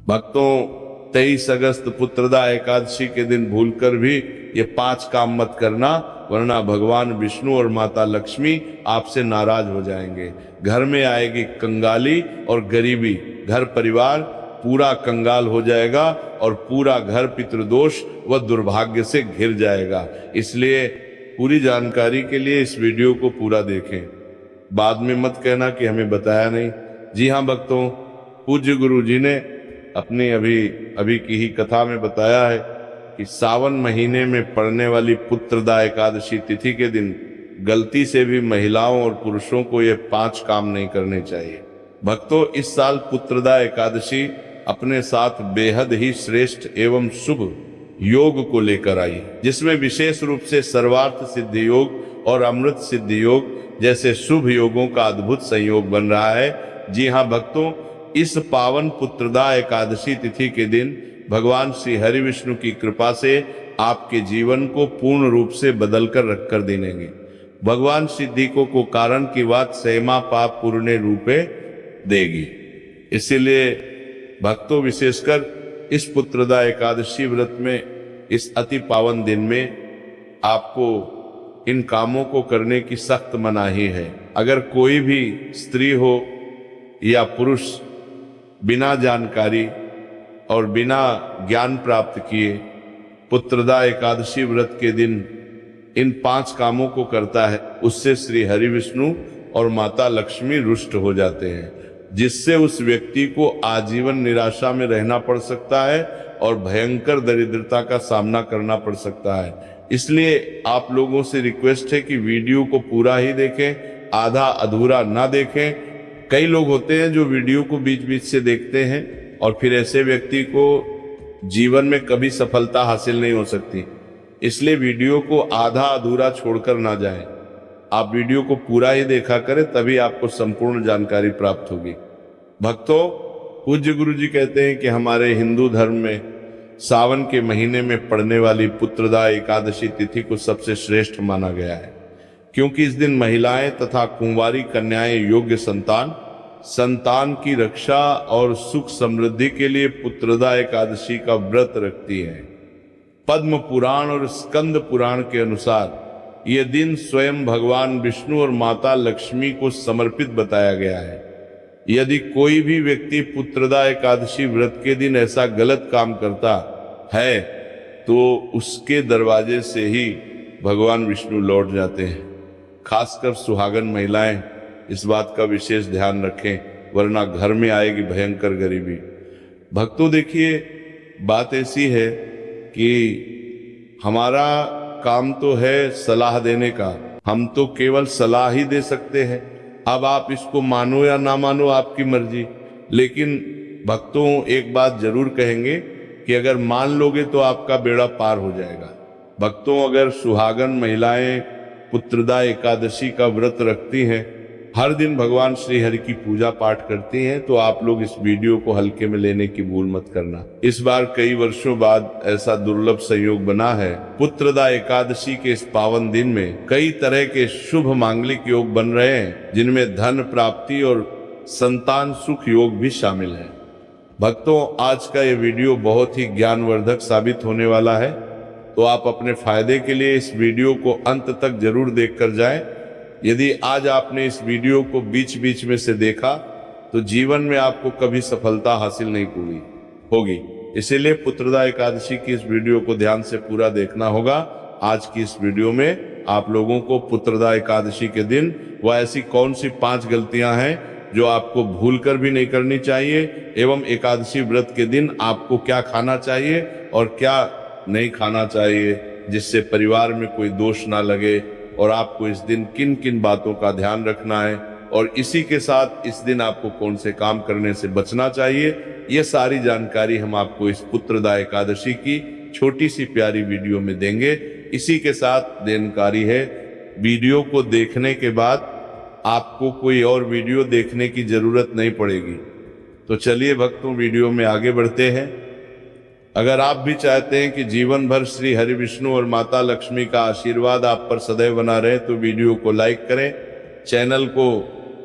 भक्तों, 23 अगस्त पुत्रदा एकादशी के दिन भूलकर भी ये 5 काम मत करना, वरना भगवान विष्णु और माता लक्ष्मी आपसे नाराज हो जाएंगे। घर में आएगी कंगाली और गरीबी, घर परिवार पूरा कंगाल हो जाएगा और पूरा घर पितृदोष व दुर्भाग्य से घिर जाएगा। इसलिए पूरी जानकारी के लिए इस वीडियो को पूरा देखें, बाद में मत कहना कि हमें बताया नहीं। जी हाँ भक्तों, पूज्य गुरु जी ने अपनी अभी की ही कथा में बताया है कि सावन महीने में पड़ने वाली पुत्रदा एकादशी तिथि के दिन गलती से भी महिलाओं और पुरुषों को ये 5 काम नहीं करने चाहिए। भक्तों, इस साल पुत्रदा एकादशी अपने साथ बेहद ही श्रेष्ठ एवं शुभ योग को लेकर आई, जिसमें विशेष रूप से सर्वार्थ सिद्धि योग और अमृत सिद्धि योग जैसे शुभ योगों का अद्भुत संयोग बन रहा है। जी हाँ भक्तों, इस पावन पुत्रदा एकादशी तिथि के दिन भगवान श्री हरि विष्णु की कृपा से आपके जीवन को पूर्ण रूप से बदल कर रखकर देंगे। भगवान सिद्धिकों को कारण की बात सहमा पाप पूर्ण रूपे देगी। इसीलिए भक्तों, विशेषकर इस पुत्रदा एकादशी व्रत में इस अति पावन दिन में आपको इन कामों को करने की सख्त मनाही है। अगर कोई भी स्त्री हो या पुरुष बिना जानकारी और बिना ज्ञान प्राप्त किए पुत्रदा एकादशी व्रत के दिन इन 5 कामों को करता है, उससे श्री हरि विष्णु और माता लक्ष्मी रुष्ट हो जाते हैं, जिससे उस व्यक्ति को आजीवन निराशा में रहना पड़ सकता है और भयंकर दरिद्रता का सामना करना पड़ सकता है। इसलिए आप लोगों से रिक्वेस्ट है कि वीडियो को पूरा ही देखें, आधा अधूरा ना देखें। कई लोग होते हैं जो वीडियो को बीच बीच से देखते हैं और फिर ऐसे व्यक्ति को जीवन में कभी सफलता हासिल नहीं हो सकती। इसलिए वीडियो को आधा अधूरा छोड़कर ना जाएं। आप वीडियो को पूरा ही देखा करें, तभी आपको संपूर्ण जानकारी प्राप्त होगी। भक्तों, पूज्य गुरु जी कहते हैं कि हमारे हिंदू धर्म में सावन के महीने में पड़ने वाली पुत्रदा एकादशी तिथि को सबसे श्रेष्ठ माना गया है, क्योंकि इस दिन महिलाएं तथा कुंवारी कन्याएं योग्य संतान की रक्षा और सुख समृद्धि के लिए पुत्रदा एकादशी का व्रत रखती हैं। पद्म पुराण और स्कंद पुराण के अनुसार यह दिन स्वयं भगवान विष्णु और माता लक्ष्मी को समर्पित बताया गया है। यदि कोई भी व्यक्ति पुत्रदा एकादशी व्रत के दिन ऐसा गलत काम करता है तो उसके दरवाजे से ही भगवान विष्णु लौट जाते हैं। खासकर सुहागन महिलाएं इस बात का विशेष ध्यान रखें, वरना घर में आएगी भयंकर गरीबी। भक्तों, देखिए, बात ऐसी है कि हमारा काम तो है सलाह देने का, हम तो केवल सलाह ही दे सकते हैं। अब आप इसको मानो या ना मानो, आपकी मर्जी। लेकिन भक्तों, एक बात जरूर कहेंगे कि अगर मान लोगे तो आपका बेड़ा पार हो जाएगा। भक्तों, अगर सुहागन महिलाएं पुत्रदा एकादशी का व्रत रखती हैं, हर दिन भगवान श्री हरि की पूजा पाठ करती हैं, तो आप लोग इस वीडियो को हल्के में लेने की भूल मत करना। इस बार कई वर्षों बाद ऐसा दुर्लभ संयोग बना है। पुत्रदा एकादशी के इस पावन दिन में कई तरह के शुभ मांगलिक योग बन रहे हैं, जिनमें धन प्राप्ति और संतान सुख योग भी शामिल है। भक्तों, आज का ये वीडियो बहुत ही ज्ञानवर्धक साबित होने वाला है, तो आप अपने फायदे के लिए इस वीडियो को अंत तक जरूर देखकर जाएं। यदि आज आपने इस वीडियो को बीच बीच में से देखा तो जीवन में आपको कभी सफलता हासिल नहीं होगी। इसीलिए पुत्रदा एकादशी की इस वीडियो को ध्यान से पूरा देखना होगा। आज की इस वीडियो में आप लोगों को पुत्रदा एकादशी के दिन वह ऐसी कौन सी 5 गलतियां हैं जो आपको भूलकर भी नहीं करनी चाहिए, एवं एकादशी व्रत के दिन आपको क्या खाना चाहिए और क्या नहीं खाना चाहिए, जिससे परिवार में कोई दोष ना लगे, और आपको इस दिन किन किन बातों का ध्यान रखना है, और इसी के साथ इस दिन आपको कौन से काम करने से बचना चाहिए, ये सारी जानकारी हम आपको इस पुत्रदा एकादशी की छोटी सी प्यारी वीडियो में देंगे। इसी के साथ जानकारी है, वीडियो को देखने के बाद आपको कोई और वीडियो देखने की जरूरत नहीं पड़ेगी। तो चलिए भक्तों, वीडियो में आगे बढ़ते हैं। अगर आप भी चाहते हैं कि जीवन भर श्री हरि विष्णु और माता लक्ष्मी का आशीर्वाद आप पर सदैव बना रहे, तो वीडियो को लाइक करें, चैनल को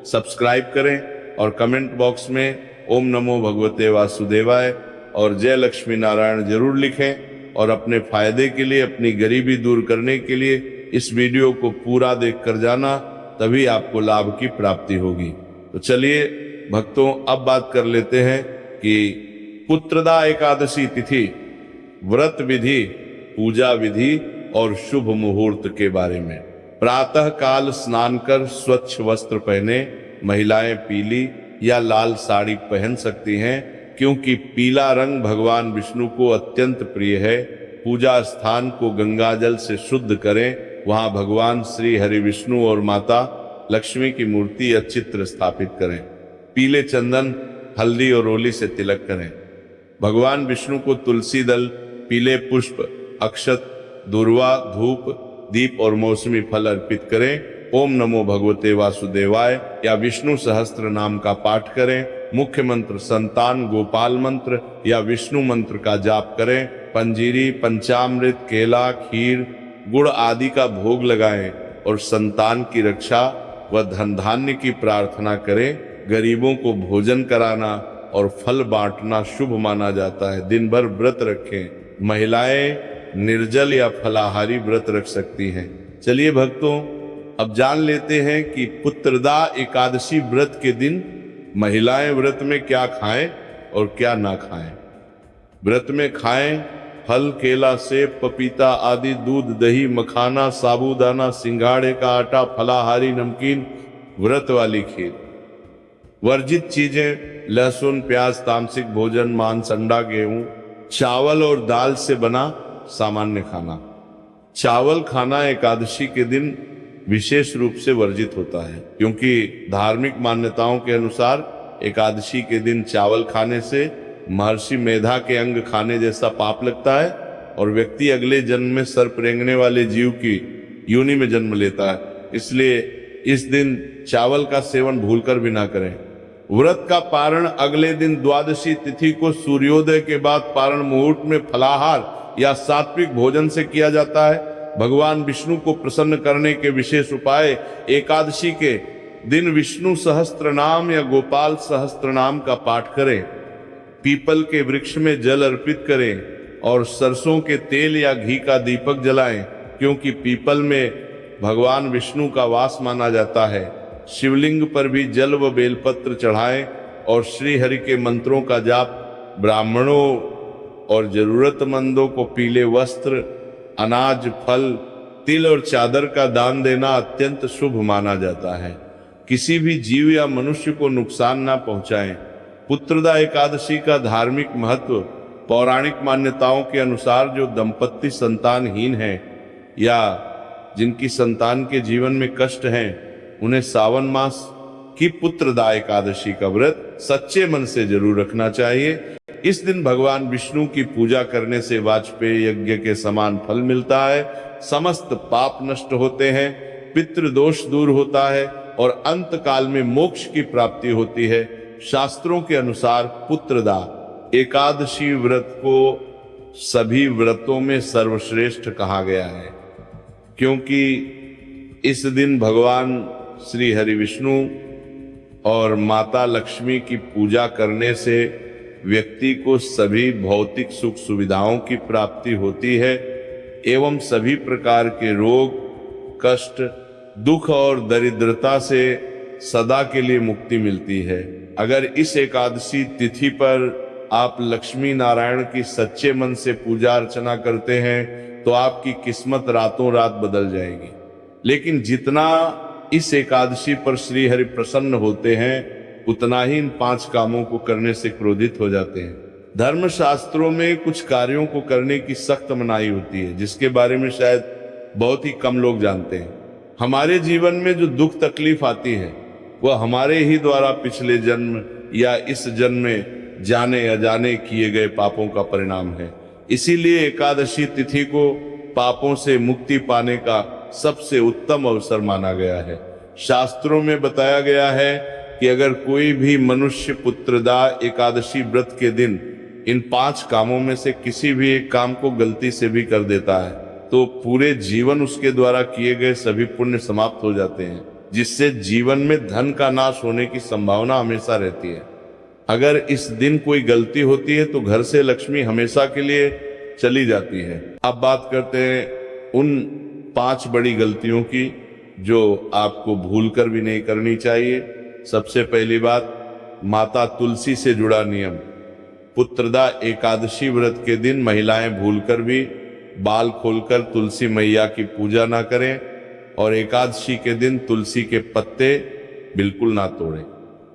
सब्सक्राइब करें और कमेंट बॉक्स में ओम नमो भगवते वासुदेवाय और जय लक्ष्मी नारायण जरूर लिखें और अपने फायदे के लिए, अपनी गरीबी दूर करने के लिए इस वीडियो को पूरा देख कर जाना, तभी आपको लाभ की प्राप्ति होगी। तो चलिए भक्तों, अब बात कर लेते हैं कि पुत्रदा एकादशी तिथि, व्रत विधि, पूजा विधि और शुभ मुहूर्त के बारे में। प्रातः काल स्नान कर स्वच्छ वस्त्र पहने महिलाएं पीली या लाल साड़ी पहन सकती हैं, क्योंकि पीला रंग भगवान विष्णु को अत्यंत प्रिय है। पूजा स्थान को गंगा जल से शुद्ध करें, वहां भगवान श्री हरि विष्णु और माता लक्ष्मी की मूर्ति या चित्र स्थापित करें। पीले चंदन, हल्दी और रोली से तिलक करें। भगवान विष्णु को तुलसी दल, पीले पुष्प, अक्षत, दूर्वा, धूप, दीप और मौसमी फल अर्पित करें। ओम नमो भगवते वासुदेवाय या विष्णु सहस्त्र नाम का पाठ करें। मुख्य मंत्र संतान गोपाल मंत्र या विष्णु मंत्र का जाप करें। पंजीरी, पंचामृत, केला, खीर, गुड़ आदि का भोग लगाएं और संतान की रक्षा व धन धान्य की प्रार्थना करें। गरीबों को भोजन कराना और फल बांटना शुभ माना जाता है। दिन भर व्रत रखें। महिलाएं निर्जल या फलाहारी व्रत रख सकती हैं। चलिए भक्तों, अब जान लेते हैं कि पुत्रदा एकादशी व्रत के दिन महिलाएं व्रत में क्या खाएं और क्या ना खाएं। व्रत में खाएं फल, केला, सेब, पपीता आदि, दूध, दही, मखाना, साबूदाना, सिंघाड़े का आटा, फलाहारी नमकीन, व्रत वाली खीर। वर्जित चीजें लहसुन, प्याज, तामसिक भोजन, मांस, अंडा, गेहूं, चावल और दाल से बना सामान्य खाना। चावल खाना एकादशी के दिन विशेष रूप से वर्जित होता है, क्योंकि धार्मिक मान्यताओं के अनुसार एकादशी के दिन चावल खाने से महर्षि मेधा के अंग खाने जैसा पाप लगता है और व्यक्ति अगले जन्म में सर्प रेंगने वाले जीव की योनि में जन्म लेता है। इसलिए इस दिन चावल का सेवन भूलकर भी ना करें। व्रत का पारण अगले दिन द्वादशी तिथि को सूर्योदय के बाद पारण मुहूर्त में फलाहार या सात्विक भोजन से किया जाता है। भगवान विष्णु को प्रसन्न करने के विशेष उपाय: एकादशी के दिन विष्णु सहस्त्र नाम या गोपाल सहस्त्र नाम का पाठ करें। पीपल के वृक्ष में जल अर्पित करें और सरसों के तेल या घी का दीपक जलाएं, क्योंकि पीपल में भगवान विष्णु का वास माना जाता है। शिवलिंग पर भी जल व बेलपत्र चढ़ाएं और श्री हरि के मंत्रों का जाप। ब्राह्मणों और जरूरतमंदों को पीले वस्त्र, अनाज, फल, तिल और चादर का दान देना अत्यंत शुभ माना जाता है। किसी भी जीव या मनुष्य को नुकसान ना पहुंचाएं। पुत्रदा एकादशी का धार्मिक महत्व: पौराणिक मान्यताओं के अनुसार जो दंपत्ति संतानहीन हैं या जिनकी संतान के जीवन में कष्ट हैं, उन्हें सावन मास की पुत्रदा एकादशी का व्रत सच्चे मन से जरूर रखना चाहिए। इस दिन भगवान विष्णु की पूजा करने से वाजपेयी यज्ञ के समान फल मिलता है। समस्त पाप नष्ट होते हैं, पितृदोष दूर होता है और अंत काल में मोक्ष की प्राप्ति होती है। शास्त्रों के अनुसार पुत्रदा एकादशी व्रत को सभी व्रतों में सर्वश्रेष्ठ कहा गया है, क्योंकि इस दिन भगवान श्री हरि विष्णु और माता लक्ष्मी की पूजा करने से व्यक्ति को सभी भौतिक सुख सुविधाओं की प्राप्ति होती है एवं सभी प्रकार के रोग, कष्ट, दुख और दरिद्रता से सदा के लिए मुक्ति मिलती है। अगर इस एकादशी तिथि पर आप लक्ष्मी नारायण की सच्चे मन से पूजा अर्चना करते हैं तो आपकी किस्मत रातों रात बदल जाएगी। लेकिन जितना इस एकादशी पर श्री हरि प्रसन्न होते हैं, उतना ही इन 5 कामों को करने से क्रोधित हो जाते हैं। धर्म शास्त्रों में कुछ कार्यों को करने की सख्त मनाही होती है, जिसके बारे में शायद बहुत ही कम लोग जानते हैं। हमारे जीवन में जो दुख तकलीफ आती है वह हमारे ही द्वारा पिछले जन्म या इस जन्म में जाने अजाने किए गए पापों का परिणाम है। इसीलिए एकादशी तिथि को पापों से मुक्ति पाने का सबसे उत्तम अवसर माना गया है। शास्त्रों में बताया गया है कि अगर कोई भी मनुष्य पुत्रदा एकादशी व्रत के दिन इन 5 कामों में से किसी भी एक काम को गलती से भी कर देता है तो पूरे जीवन उसके द्वारा किए गए सभी पुण्य समाप्त हो जाते हैं, जिससे जीवन में धन का नाश होने की संभावना हमेशा रहती है। अगर इस दिन कोई गलती होती है तो घर से लक्ष्मी हमेशा के लिए चली जाती है। अब बात करते हैं उन 5 बड़ी गलतियों की जो आपको भूलकर भी नहीं करनी चाहिए। सबसे पहली बात, माता तुलसी से जुड़ा नियम। पुत्रदा एकादशी व्रत के दिन महिलाएं भूलकर भी बाल खोलकर तुलसी मैया की पूजा ना करें और एकादशी के दिन तुलसी के पत्ते बिल्कुल ना तोड़ें।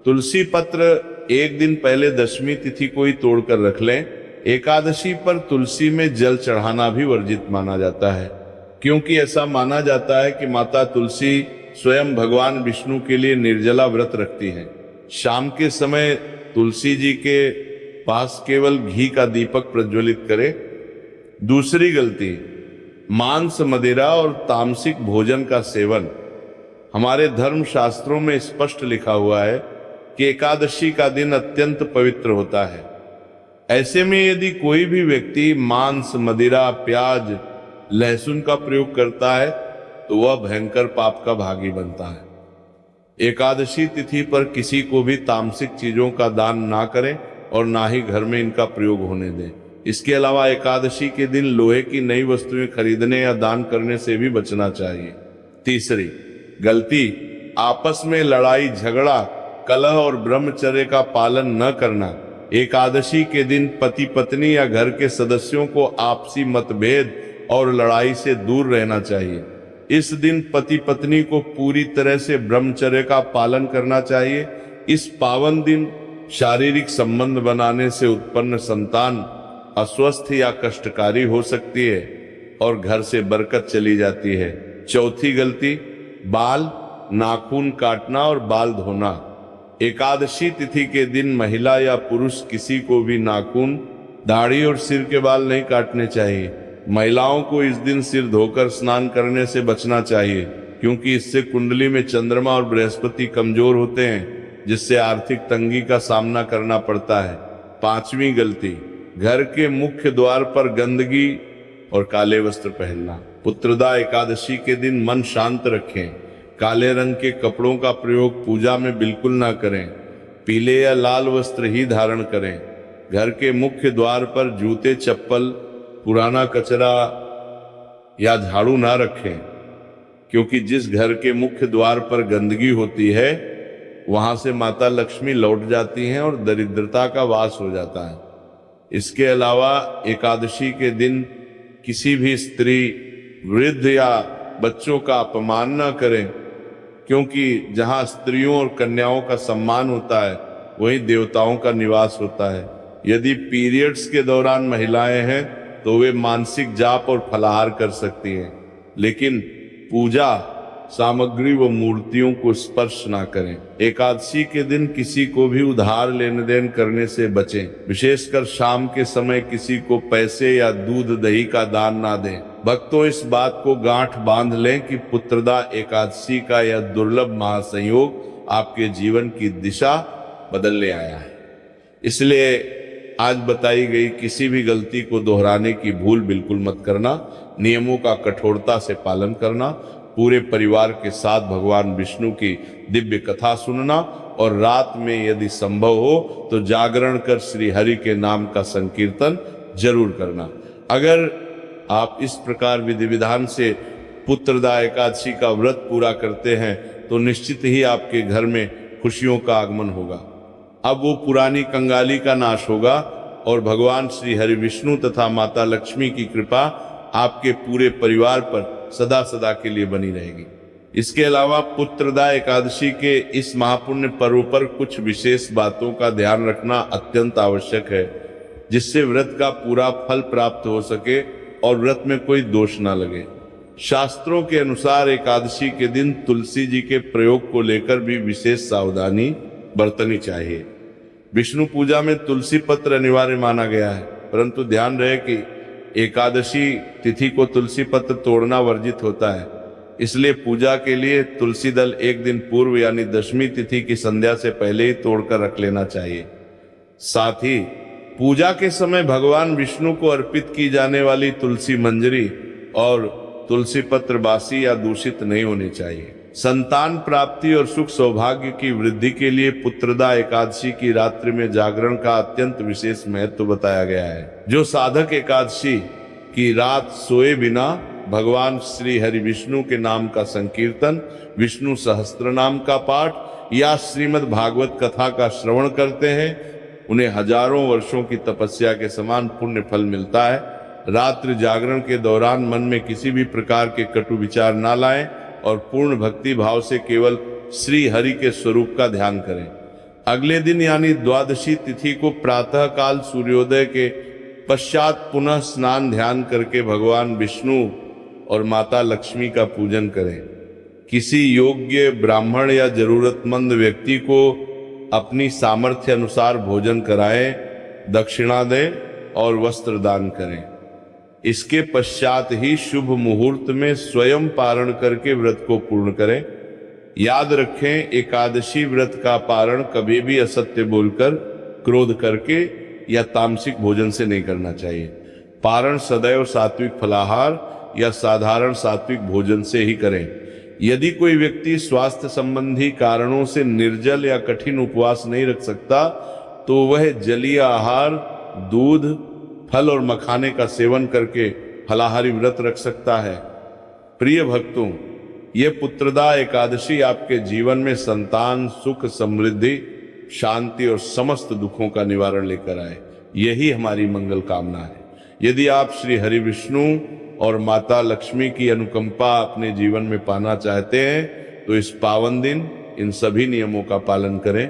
तुलसी पत्र एक दिन पहले दशमी तिथि को ही तोड़कर रख लें। एकादशी पर तुलसी में जल चढ़ाना भी वर्जित माना जाता है, क्योंकि ऐसा माना जाता है कि माता तुलसी स्वयं भगवान विष्णु के लिए निर्जला व्रत रखती हैं। शाम के समय तुलसी जी के पास केवल घी का दीपक प्रज्वलित करें। दूसरी गलती, मांस, मदिरा और तामसिक भोजन का सेवन। हमारे धर्म शास्त्रों में स्पष्ट लिखा हुआ है कि एकादशी का दिन अत्यंत पवित्र होता है। ऐसे में यदि कोई भी व्यक्ति मांस, मदिरा, प्याज, लहसुन का प्रयोग करता है तो वह भयंकर पाप का भागी बनता है। एकादशी तिथि पर किसी को भी तामसिक चीजों का दान ना करें और ना ही घर में इनका प्रयोग होने दें। इसके अलावा एकादशी के दिन लोहे की नई वस्तुएं खरीदने या दान करने से भी बचना चाहिए। तीसरी गलती, आपस में लड़ाई झगड़ा, कलह और ब्रह्मचर्य का पालन न करना। एकादशी के दिन पति पत्नी या घर के सदस्यों को आपसी मतभेद और लड़ाई से दूर रहना चाहिए। इस दिन पति पत्नी को पूरी तरह से ब्रह्मचर्य का पालन करना चाहिए। इस पावन दिन शारीरिक संबंध बनाने से उत्पन्न संतान अस्वस्थ या कष्टकारी हो सकती है और घर से बरकत चली जाती है। चौथी गलती, बाल, नाखून काटना और बाल धोना। एकादशी तिथि के दिन महिला या पुरुष किसी को भी नाखून, दाढ़ी और सिर के बाल नहीं काटने चाहिए। महिलाओं को इस दिन सिर धोकर स्नान करने से बचना चाहिए, क्योंकि इससे कुंडली में चंद्रमा और बृहस्पति कमजोर होते हैं, जिससे आर्थिक तंगी का सामना करना पड़ता है। पांचवी गलती, घर के मुख्य द्वार पर गंदगी और काले वस्त्र पहनना। पुत्रदा एकादशी के दिन मन शांत रखें। काले रंग के कपड़ों का प्रयोग पूजा में बिल्कुल ना करें। पीले या लाल वस्त्र ही धारण करें। घर के मुख्य द्वार पर जूते, चप्पल, पुराना कचरा या झाड़ू ना रखें, क्योंकि जिस घर के मुख्य द्वार पर गंदगी होती है वहां से माता लक्ष्मी लौट जाती हैं और दरिद्रता का वास हो जाता है। इसके अलावा एकादशी के दिन किसी भी स्त्री, वृद्ध या बच्चों का अपमान न करें, क्योंकि जहां स्त्रियों और कन्याओं का सम्मान होता है वहीं देवताओं का निवास होता है। यदि पीरियड्स के दौरान महिलाएं हैं तो वे मानसिक जाप और फलाहार कर सकती हैं, लेकिन पूजा सामग्री व मूर्तियों को स्पर्श ना करें। एकादशी के दिन किसी को भी उधार लेन देन करने से बचें। विशेषकर शाम के समय किसी को पैसे या दूध दही का दान ना दें। भक्तों, इस बात को गांठ बांध लें कि पुत्रदा एकादशी का यह दुर्लभ महासंयोग आपके जीवन की दिशा बदलने आया है। इसलिए आज बताई गई किसी भी गलती को दोहराने की भूल बिल्कुल मत करना। नियमों का कठोरता से पालन करना, पूरे परिवार के साथ भगवान विष्णु की दिव्य कथा सुनना और रात में यदि संभव हो तो जागरण कर श्री हरि के नाम का संकीर्तन जरूर करना। अगर आप इस प्रकार विधि विधान से पुत्रदा एकादशी का व्रत पूरा करते हैं तो निश्चित ही आपके घर में खुशियों का आगमन होगा। अब वो पुरानी कंगाली का नाश होगा और भगवान श्री हरि विष्णु तथा माता लक्ष्मी की कृपा आपके पूरे परिवार पर सदा सदा के लिए बनी रहेगी। इसके अलावा पुत्रदा एकादशी के इस महापुण्य पर्व पर कुछ विशेष बातों का ध्यान रखना अत्यंत आवश्यक है, जिससे व्रत का पूरा फल प्राप्त हो सके और व्रत में कोई दोष ना लगे। शास्त्रों के अनुसार एकादशी के दिन तुलसी जी के प्रयोग को लेकर भी विशेष सावधानी बरतनी चाहिए। विष्णु पूजा में तुलसी पत्र अनिवार्य माना गया है, परंतु ध्यान रहे कि एकादशी तिथि को तुलसी पत्र तोड़ना वर्जित होता है। इसलिए पूजा के लिए तुलसी दल एक दिन पूर्व यानी दशमी तिथि की संध्या से पहले ही तोड़कर रख लेना चाहिए। साथ ही पूजा के समय भगवान विष्णु को अर्पित की जाने वाली तुलसी मंजरी और तुलसी पत्र बासी या दूषित नहीं होनी चाहिए। संतान प्राप्ति और सुख सौभाग्य की वृद्धि के लिए पुत्रदा एकादशी की रात्रि में जागरण का अत्यंत विशेष महत्व बताया गया है। जो साधक एकादशी की रात सोए बिना भगवान श्री हरि विष्णु के नाम का संकीर्तन, विष्णु सहस्त्र नाम का पाठ या श्रीमद् भागवत कथा का श्रवण करते हैं, उन्हें हजारों वर्षों की तपस्या के समान पुण्य फल मिलता है। रात्रि जागरण के दौरान मन में किसी भी प्रकार के कटु विचार ना लाएं और पूर्ण भक्ति भाव से केवल श्री हरि के स्वरूप का ध्यान करें। अगले दिन यानी द्वादशी तिथि को प्रातः काल सूर्योदय के पश्चात पुनः स्नान ध्यान करके भगवान विष्णु और माता लक्ष्मी का पूजन करें। किसी योग्य ब्राह्मण या जरूरतमंद व्यक्ति को अपनी सामर्थ्य अनुसार भोजन कराएं, दक्षिणा दें और वस्त्र दान करें। इसके पश्चात ही शुभ मुहूर्त में स्वयं पारण करके व्रत को पूर्ण करें। याद रखें, एकादशी व्रत का पारण कभी भी असत्य बोलकर, क्रोध करके या तामसिक भोजन से नहीं करना चाहिए। पारण सदैव सात्विक फलाहार या साधारण सात्विक भोजन से ही करें। यदि कोई व्यक्ति स्वास्थ्य संबंधी कारणों से निर्जल या कठिन उपवास नहीं रख सकता तो वह जलीय आहार, दूध, फल और मखाने का सेवन करके फलाहारी व्रत रख सकता है। प्रिय भक्तों, ये पुत्रदा एकादशी आपके जीवन में संतान, सुख, समृद्धि, शांति और समस्त दुखों का निवारण लेकर आए, यही हमारी मंगल कामना है। यदि आप श्री हरि विष्णु और माता लक्ष्मी की अनुकंपा अपने जीवन में पाना चाहते हैं तो इस पावन दिन इन सभी नियमों का पालन करें।